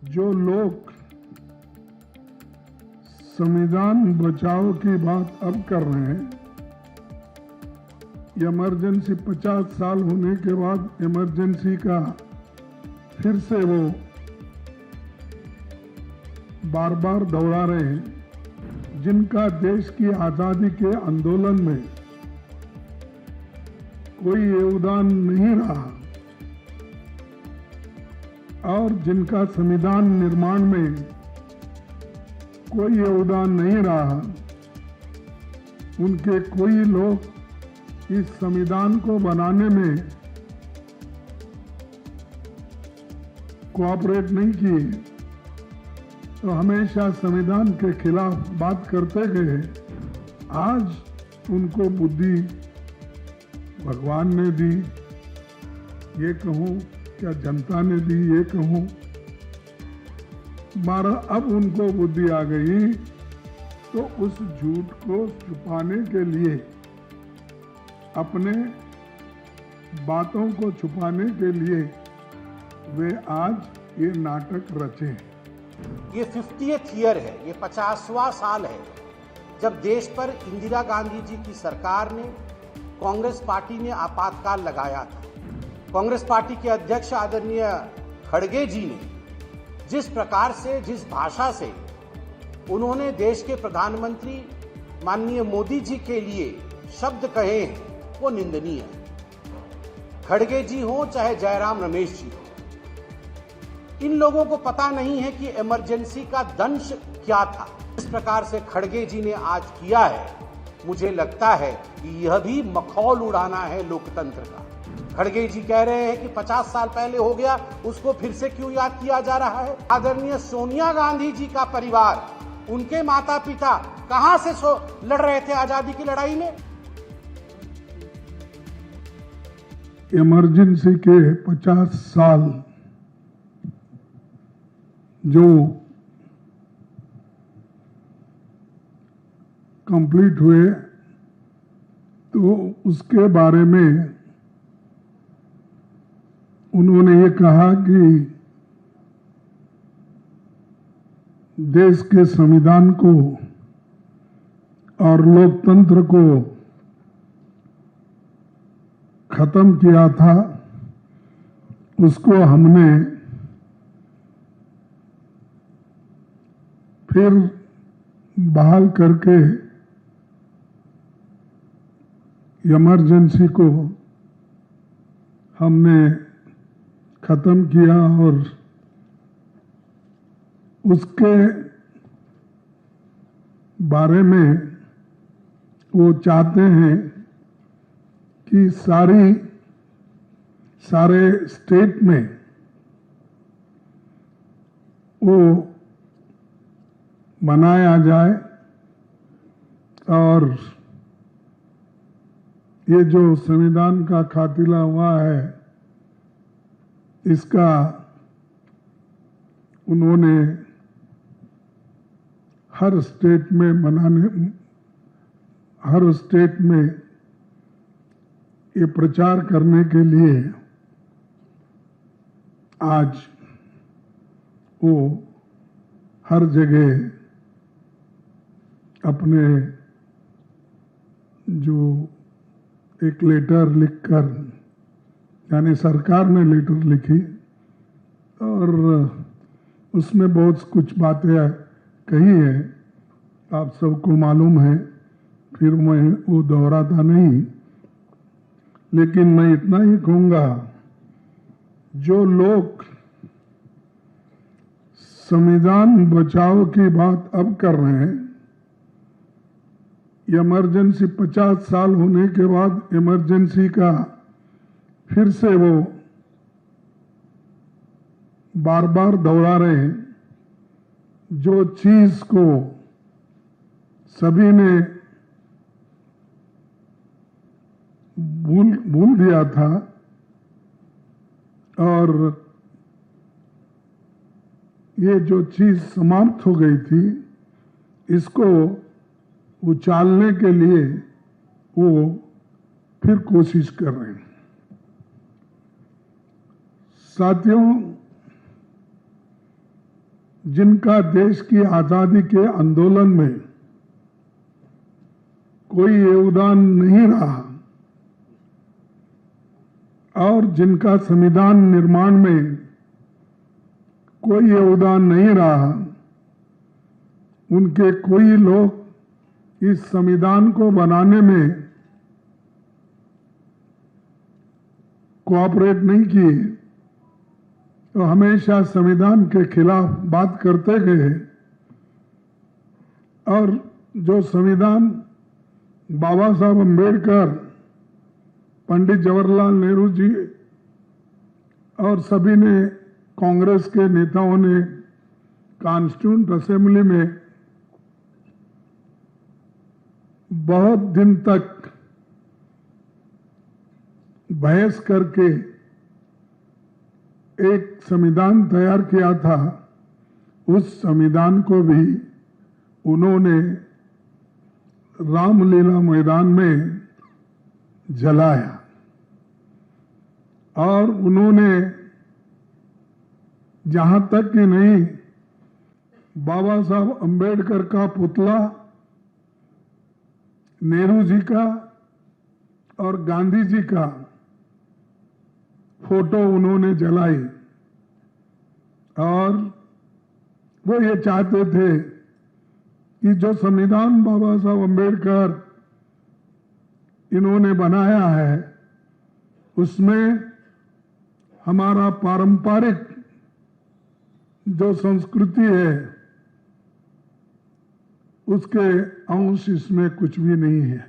जो लोग संविधान बचाओ की बात अब कर रहे हैं, इमरजेंसी 50 साल होने के बाद इमरजेंसी का फिर से वो बार बार दोहरा रहे हैं, जिनका देश की आजादी के आंदोलन में कोई योगदान नहीं रहा और जिनका संविधान निर्माण में कोई योगदान नहीं रहा, उनके कोई लोग इस संविधान को बनाने में कोऑपरेट नहीं किए, तो हमेशा संविधान के खिलाफ बात करते गए। आज उनको बुद्धि भगवान ने दी, ये कहूँ क्या जनता ने दी, ये कहूँ मारा, अब उनको बुद्धि आ गई, तो उस झूठ को छुपाने के लिए, अपने बातों को छुपाने के लिए वे आज ये नाटक रचे। ये 50th ईयर है, ये 50वां साल है जब देश पर इंदिरा गांधी जी की सरकार ने, कांग्रेस पार्टी ने आपातकाल लगाया था। कांग्रेस पार्टी के अध्यक्ष आदरणीय खड़गे जी ने जिस प्रकार से, जिस भाषा से उन्होंने देश के प्रधानमंत्री माननीय मोदी जी के लिए शब्द कहे हैं, वो निंदनीय है। खड़गे जी हो चाहे जयराम रमेश जी हो, इन लोगों को पता नहीं है कि इमरजेंसी का दंश क्या था। इस प्रकार से खड़गे जी ने आज किया है, मुझे लगता है कि यह भी मखौल उड़ाना है लोकतंत्र का। खड़गे जी कह रहे हैं कि 50 साल पहले हो गया, उसको फिर से क्यों याद किया जा रहा है। आदरणीय सोनिया गांधी जी का परिवार, उनके माता पिता कहां से लड़ रहे थे आजादी की लड़ाई में। इमरजेंसी के 50 साल जो कंप्लीट हुए, तो उसके बारे में उन्होंने ये कहा कि देश के संविधान को और लोकतंत्र को खत्म किया था, उसको हमने फिर बहाल करके इमरजेंसी को हमने खत्म किया और उसके बारे में वो चाहते हैं कि सारे स्टेट में वो मनाया जाए और ये जो संविधान का खातिला हुआ है, इसका उन्होंने हर स्टेट में ये प्रचार करने के लिए आज वो हर जगह अपने जो एक लेटर लिखकर, यानी सरकार ने लेटर लिखी और उसमें बहुत कुछ बातें कही है, आप सबको मालूम है, फिर मैं वो दोहराता नहीं, लेकिन मैं इतना ही कहूँगा, जो लोग संविधान बचाओ की बात अब कर रहे हैं, इमरजेंसी 50 साल होने के बाद इमरजेंसी का फिर से वो बार बार दोहरा रहे हैं, जो चीज को सभी ने भूल दिया था और ये जो चीज समाप्त हो गई थी, इसको उछालने के लिए वो फिर कोशिश कर रहे हैं। साथियों, जिनका देश की आजादी के आंदोलन में कोई योगदान नहीं रहा और जिनका संविधान निर्माण में कोई योगदान नहीं रहा, उनके कोई लोग इस संविधान को बनाने में कोऑपरेट नहीं किए, तो हमेशा संविधान के खिलाफ बात करते गए। और जो संविधान बाबा साहब अम्बेडकर, पंडित जवाहरलाल नेहरू जी और सभी ने, कांग्रेस के नेताओं ने कॉन्स्टिट्यूएंट असेंबली में बहुत दिन तक बहस करके एक संविधान तैयार किया था, उस संविधान को भी उन्होंने रामलीला मैदान में जलाया और उन्होंने जहां तक कि नहीं, बाबा साहब अम्बेडकर का पुतला, नेहरू जी का और गांधी जी का फोटो उन्होंने जलाई और वो ये चाहते थे कि जो संविधान बाबा साहब अम्बेडकर इन्होंने बनाया है उसमें हमारा पारंपरिक जो संस्कृति है उसके अंश इसमें कुछ भी नहीं है,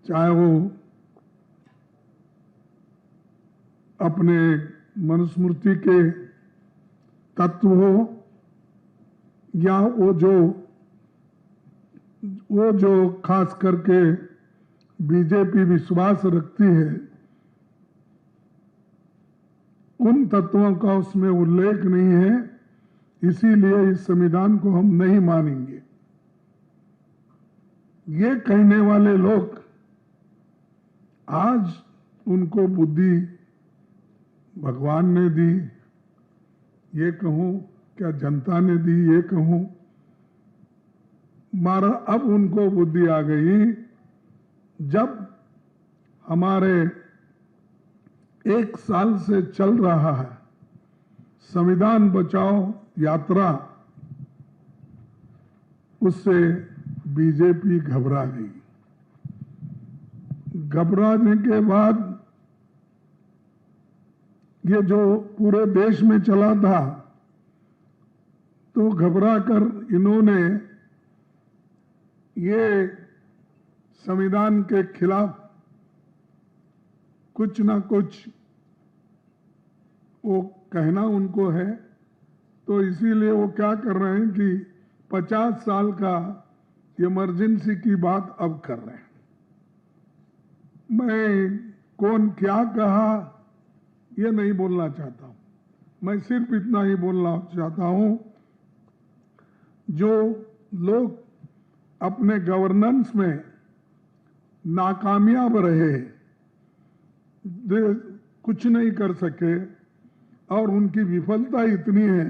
चाहे वो अपने मनुस्मृति के तत्व हो या वो जो खास करके बीजेपी विश्वास रखती है, उन तत्वों का उसमें उल्लेख नहीं है, इसीलिए इस संविधान को हम नहीं मानेंगे। ये कहने वाले लोग आज उनको बुद्धि भगवान ने दी, ये कहूं क्या जनता ने दी, ये कहूं, मारा अब उनको बुद्धि आ गई जब हमारे 1 साल से चल रहा है संविधान बचाओ यात्रा, उससे बीजेपी घबरा गई। घबराने के बाद ये जो पूरे देश में चला था, तो घबरा कर इन्होंने ये संविधान के खिलाफ कुछ ना कुछ वो कहना उनको है, तो इसीलिए वो क्या कर रहे हैं कि 50 साल का इमरजेंसी की बात अब कर रहे हैं। मैं कौन क्या कहा ये नहीं बोलना चाहता हूं, मैं सिर्फ इतना ही बोलना चाहता हूं, जो लोग अपने गवर्नेंस में नाकामयाब रहे, कुछ नहीं कर सके और उनकी विफलता इतनी है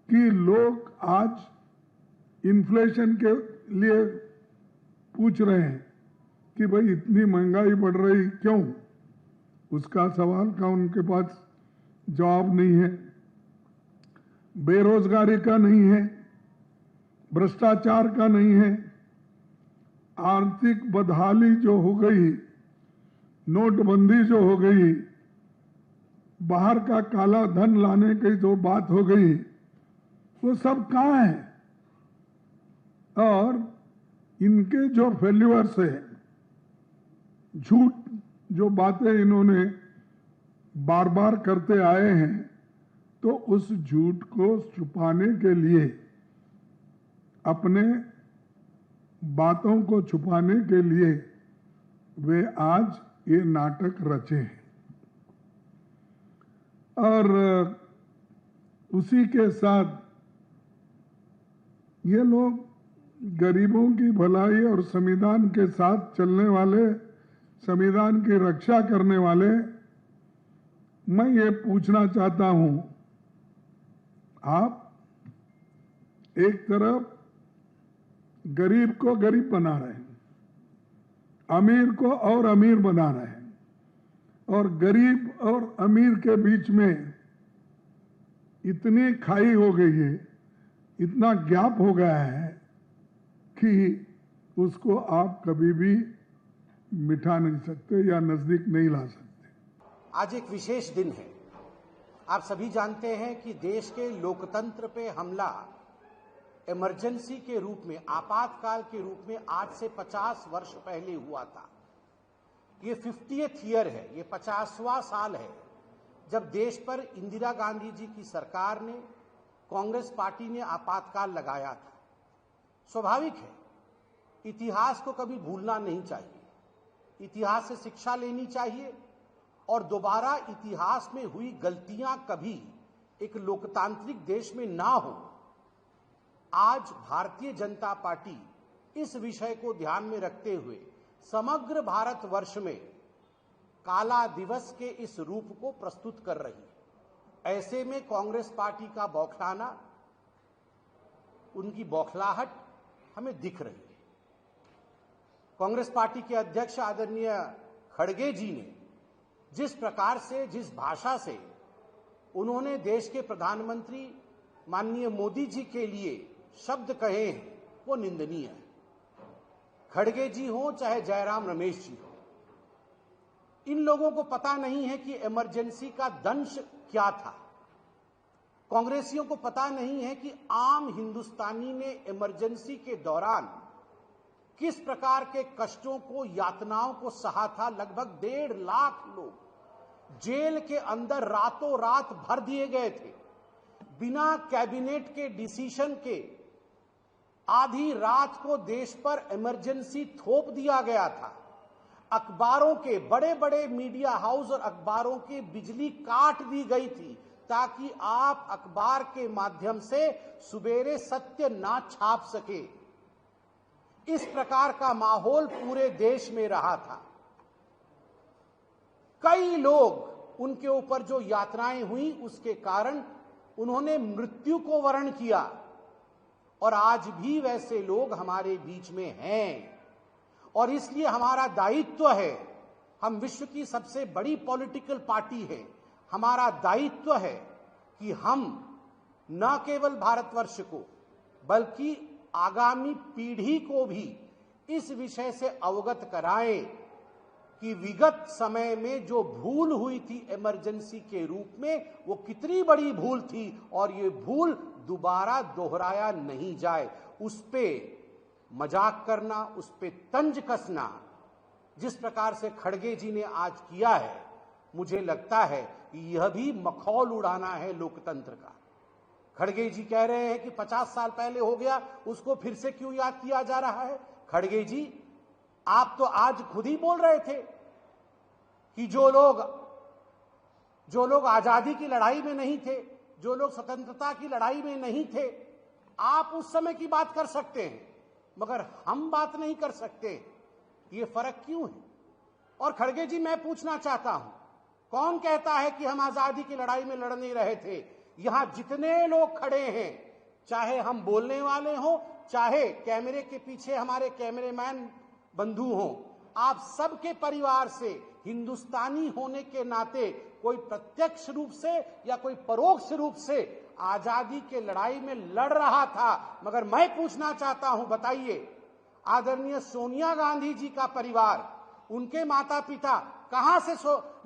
कि लोग आज इन्फ्लेशन के लिए पूछ रहे हैं कि भाई इतनी महंगाई बढ़ रही क्यों, उसका सवाल का उनके पास जवाब नहीं है। बेरोजगारी का नहीं है, भ्रष्टाचार का नहीं है, आर्थिक बदहाली जो हो गई, नोटबंदी जो हो गई, बाहर का काला धन लाने की जो बात हो गई, वो सब कहाँ है? और इनके जो फेल्यूअर्स है, झूठ जो बातें इन्होंने बार बार करते आए हैं, तो उस झूठ को छुपाने के लिए, अपने बातों को छुपाने के लिए वे आज ये नाटक रचे हैं। और उसी के साथ ये लोग गरीबों की भलाई और संविधान के साथ चलने वाले, संविधान की रक्षा करने वाले, मैं ये पूछना चाहता हूं, आप एक तरफ गरीब को गरीब बना रहे हैं, अमीर को और अमीर बना रहे हैं, और गरीब और अमीर के बीच में इतनी खाई हो गई है, इतना गैप हो गया है कि उसको आप कभी भी मिटा नहीं सकते या नजदीक नहीं ला सकते। आज एक विशेष दिन है। आप सभी जानते हैं कि देश के लोकतंत्र पे हमला इमरजेंसी के रूप में, आपातकाल के रूप में आज से 50 वर्ष पहले हुआ था। ये 50th ईयर है, ये 50वां साल है जब देश पर इंदिरा गांधी जी की सरकार ने, कांग्रेस पार्टी ने आपातकाल लगाया था। स्वाभाविक है, इतिहास को कभी भूलना नहीं चाहिए, इतिहास से शिक्षा लेनी चाहिए और दोबारा इतिहास में हुई गलतियां कभी एक लोकतांत्रिक देश में ना हो। आज भारतीय जनता पार्टी इस विषय को ध्यान में रखते हुए समग्र भारतवर्ष में काला दिवस के इस रूप को प्रस्तुत कर रही है। ऐसे में कांग्रेस पार्टी का बौखलाना, उनकी बौखलाहट हमें दिख रही है। कांग्रेस पार्टी के अध्यक्ष आदरणीय खड़गे जी ने जिस प्रकार से, जिस भाषा से उन्होंने देश के प्रधानमंत्री माननीय मोदी जी के लिए शब्द कहे हैं, वो निंदनीय है। खड़गे जी हो चाहे जयराम रमेश जी हो, इन लोगों को पता नहीं है कि इमरजेंसी का दंश क्या था। कांग्रेसियों को पता नहीं है कि आम हिंदुस्तानी ने इमरजेंसी के दौरान किस प्रकार के कष्टों को, यातनाओं को सहा था। लगभग 1.5 लाख लोग जेल के अंदर रातों रात भर दिए गए थे। बिना कैबिनेट के डिसीजन के आधी रात को देश पर इमरजेंसी थोप दिया गया था। अखबारों के, बड़े बड़े मीडिया हाउस और अखबारों की बिजली काट दी गई थी ताकि आप अखबार के माध्यम से सुबेरे सत्य ना छाप सके। इस प्रकार का माहौल पूरे देश में रहा था। कई लोग, उनके ऊपर जो यातनाएं हुई उसके कारण उन्होंने मृत्यु को वर्ण किया, और आज भी वैसे लोग हमारे बीच में हैं। और इसलिए हमारा दायित्व है, हम विश्व की सबसे बड़ी पॉलिटिकल पार्टी है, हमारा दायित्व है कि हम न केवल भारतवर्ष को बल्कि आगामी पीढ़ी को भी इस विषय से अवगत कराएं कि विगत समय में जो भूल हुई थी इमरजेंसी के रूप में, वो कितनी बड़ी भूल थी और ये भूल दोबारा दोहराया नहीं जाए। उस पे मजाक करना, उस पे तंज कसना, जिस प्रकार से खड़गे जी ने आज किया है, मुझे लगता है कि यह भी मखौल उड़ाना है लोकतंत्र का। खड़गे जी कह रहे हैं कि 50 साल पहले हो गया, उसको फिर से क्यों याद किया जा रहा है। खड़गे जी, आप तो आज खुद ही बोल रहे थे कि जो लोग आजादी की लड़ाई में नहीं थे, जो लोग स्वतंत्रता की लड़ाई में नहीं थे, आप उस समय की बात कर सकते हैं मगर हम बात नहीं कर सकते। ये फर्क क्यों है? और खड़गे जी, मैं पूछना चाहता हूं, कौन कहता है कि हम आजादी की लड़ाई में लड़ नहीं रहे थे? यहां जितने लोग खड़े हैं, चाहे हम बोलने वाले हों, चाहे कैमरे के पीछे हमारे कैमरेमैन बंधु हों, आप सबके परिवार से हिंदुस्तानी होने के नाते कोई प्रत्यक्ष रूप से या कोई परोक्ष रूप से आजादी के लड़ाई में लड़ रहा था। मगर मैं पूछना चाहता हूं, बताइए, आदरणीय सोनिया गांधी जी का परिवार, उनके माता पिता कहां से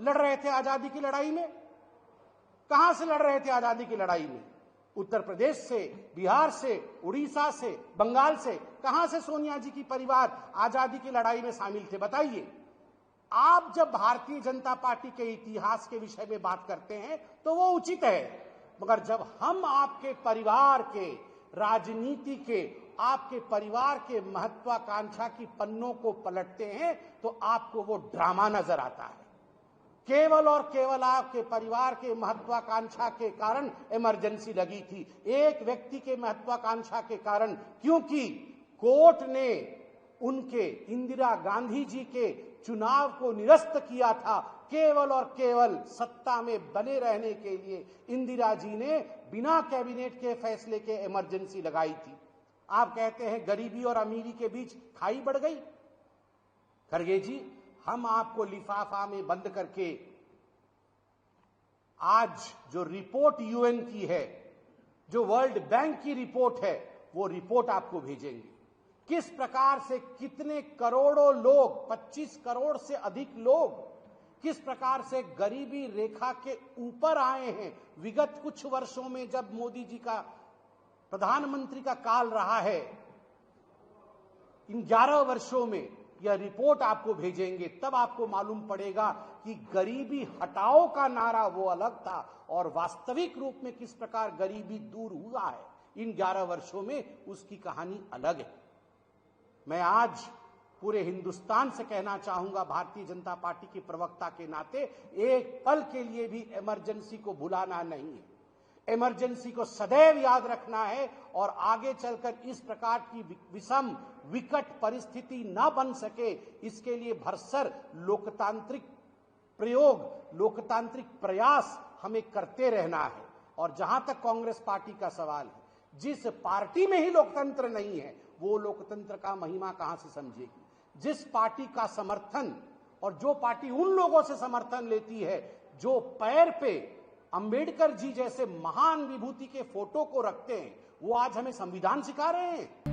लड़ रहे थे आजादी की लड़ाई में? कहां से लड़ रहे थे आजादी की लड़ाई में? उत्तर प्रदेश से, बिहार से, उड़ीसा से, बंगाल से, कहां से सोनिया जी की परिवार आजादी की लड़ाई में शामिल थे? बताइए। आप जब भारतीय जनता पार्टी के इतिहास के विषय में बात करते हैं तो वो उचित है, मगर जब हम आपके परिवार के, राजनीति के, आपके परिवार के महत्वाकांक्षा की पन्नों को पलटते हैं तो आपको वो ड्रामा नजर आता है। केवल और केवल आपके परिवार के महत्वाकांक्षा के कारण इमरजेंसी लगी थी, एक व्यक्ति के महत्वाकांक्षा के कारण, क्योंकि कोर्ट ने उनके, इंदिरा गांधी जी के चुनाव को निरस्त किया था। केवल और केवल सत्ता में बने रहने के लिए इंदिरा जी ने बिना कैबिनेट के फैसले के इमरजेंसी लगाई थी। आप कहते हैं गरीबी और अमीरी के बीच खाई बढ़ गई। खड़गे जी, हम आपको लिफाफा में बंद करके आज जो रिपोर्ट यूएन की है, जो वर्ल्ड बैंक की रिपोर्ट है, वो रिपोर्ट आपको भेजेंगे। किस प्रकार से कितने करोड़ों लोग, 25 करोड़ से अधिक लोग किस प्रकार से गरीबी रेखा के ऊपर आए हैं विगत कुछ वर्षों में, जब मोदी जी का प्रधानमंत्री का काल रहा है। इन 11 वर्षों में यह रिपोर्ट आपको भेजेंगे, तब आपको मालूम पड़ेगा कि गरीबी हटाओ का नारा वो अलग था और वास्तविक रूप में किस प्रकार गरीबी दूर हुआ है इन 11 वर्षों में, उसकी कहानी अलग है। मैं आज पूरे हिंदुस्तान से कहना चाहूंगा, भारतीय जनता पार्टी के प्रवक्ता के नाते, एक पल के लिए भी इमरजेंसी को भुलाना नहीं है। इमरजेंसी को सदैव याद रखना है और आगे चलकर इस प्रकार की विषम विकट परिस्थिति न बन सके, इसके लिए भरसर लोकतांत्रिक प्रयोग, लोकतांत्रिक प्रयास हमें करते रहना है। और जहां तक कांग्रेस पार्टी का सवाल है, जिस पार्टी में ही लोकतंत्र नहीं है, वो लोकतंत्र का महिमा कहां से समझेगी। जिस पार्टी का समर्थन, और जो पार्टी उन लोगों से समर्थन लेती है जो पैर पे अंबेडकर जी जैसे महान विभूति के फोटो को रखते हैं, वो आज हमें संविधान सिखा रहे हैं।